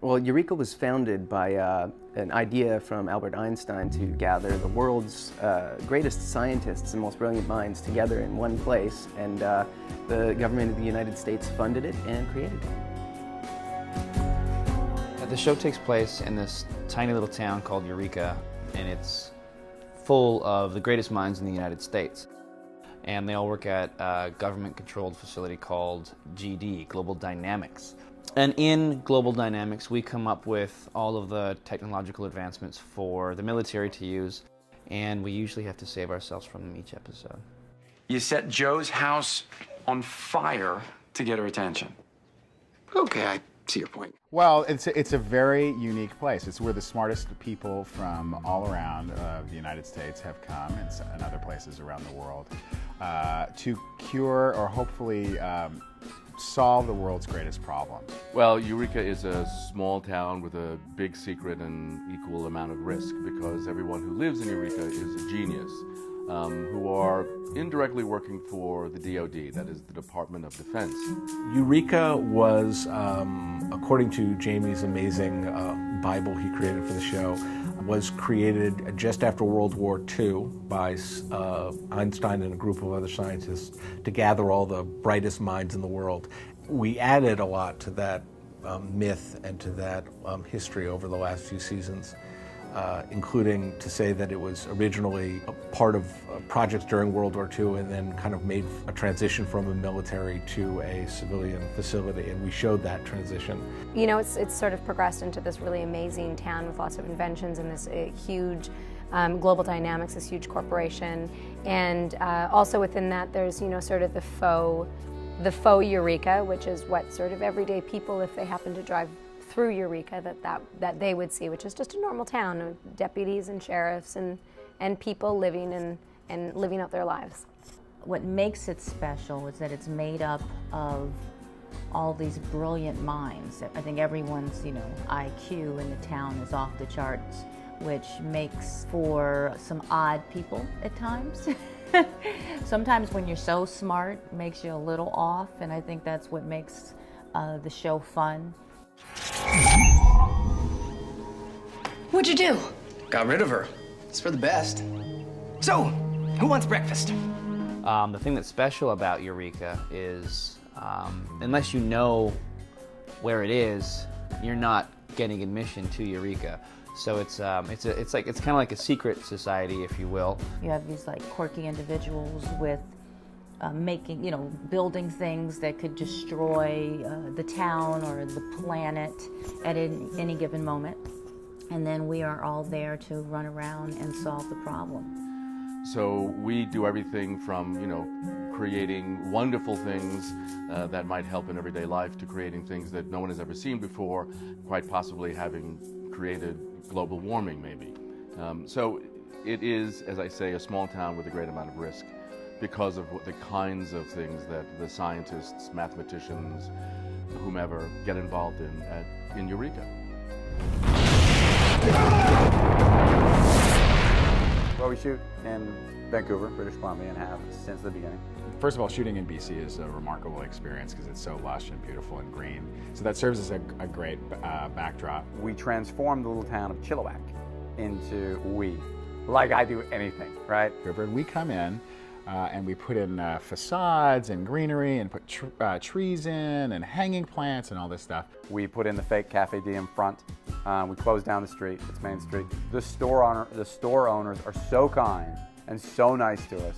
Well, Eureka was founded by an idea from Albert Einstein to gather the world's greatest scientists and most brilliant minds together in one place, and the government of the United States funded it and created it. The show takes place in this tiny little town called Eureka, and it's full of the greatest minds in the United States. And they all work at a government-controlled facility called GD, Global Dynamics. And in Global Dynamics, we come up with all of the technological advancements for the military to use, and we usually have to save ourselves from them each episode. You set Joe's house on fire to get her attention. Okay, I see your point. Well, it's a very unique place. It's where the smartest people from all around the United States have come, and other places around the world, to cure or hopefully solve the world's greatest problems. Well, Eureka is a small town with a big secret and equal amount of risk, because everyone who lives in Eureka is a genius, who are indirectly working for the DoD, that is the Department of Defense. Eureka was, according to Jamie's amazing Bible he created for the show, was created just after World War II by Einstein and a group of other scientists to gather all the brightest minds in the world. We added a lot to that myth and to that history over the last few seasons, including to say that it was originally a part of projects during World War II and then kind of made a transition from a military to a civilian facility, and we showed that transition. You know, it's sort of progressed into this really amazing town with lots of inventions and this huge Global Dynamics, this huge corporation, and also within that there's, you know, sort of the faux Eureka, which is what sort of everyday people, if they happen to drive through Eureka, that they would see, which is just a normal town of deputies and sheriffs and people living and living out their lives. What makes it special is that it's made up of all these brilliant minds. I think everyone's, you know, IQ in the town is off the charts, which makes for some odd people at times. Sometimes when you're so smart, it makes you a little off, and I think that's what makes the show fun. What'd you do? Got rid of her. It's for the best. So, who wants breakfast? The thing that's special about Eureka is, unless you know where it is, you're not getting admission to Eureka. So it's kind of like a secret society, if you will. You have these like quirky individuals with making, you know, building things that could destroy the town or the planet at any given moment. And then we are all there to run around and solve the problem. So we do everything from, you know, creating wonderful things that might help in everyday life, to creating things that no one has ever seen before, quite possibly having created global warming maybe. So it is, as I say, a small town with a great amount of risk, because of the kinds of things that the scientists, mathematicians, whomever get involved in Eureka. Well, we shoot in Vancouver, British Columbia, and have since the beginning. First of all, shooting in BC is a remarkable experience because it's so lush and beautiful and green. So that serves as a great backdrop. We transformed the little town of Chilliwack into we, like I do anything, right? And we come in and we put in facades and greenery and put trees in and hanging plants and all this stuff. We put in the fake Cafe D in front. We closed down the street. It's Main Street. The store owners are so kind and so nice to us.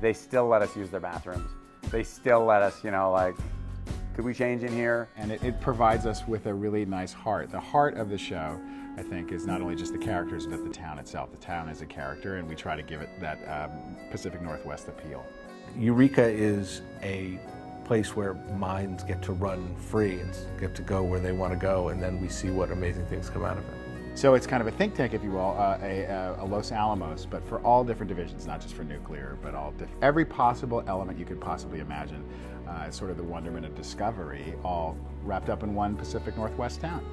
They still let us use their bathrooms. They still let us, you know, like, could we change in here? And it provides us with a really nice heart. The heart of the show, I think, is not only just the characters, but the town itself. The town is a character, and we try to give it that Pacific Northwest appeal. Eureka is a place where minds get to run free and get to go where they want to go, and then we see what amazing things come out of it. So it's kind of a think tank, if you will, a Los Alamos, but for all different divisions, not just for nuclear, but every possible element you could possibly imagine. Sort of the wonderment of discovery, all wrapped up in one Pacific Northwest town.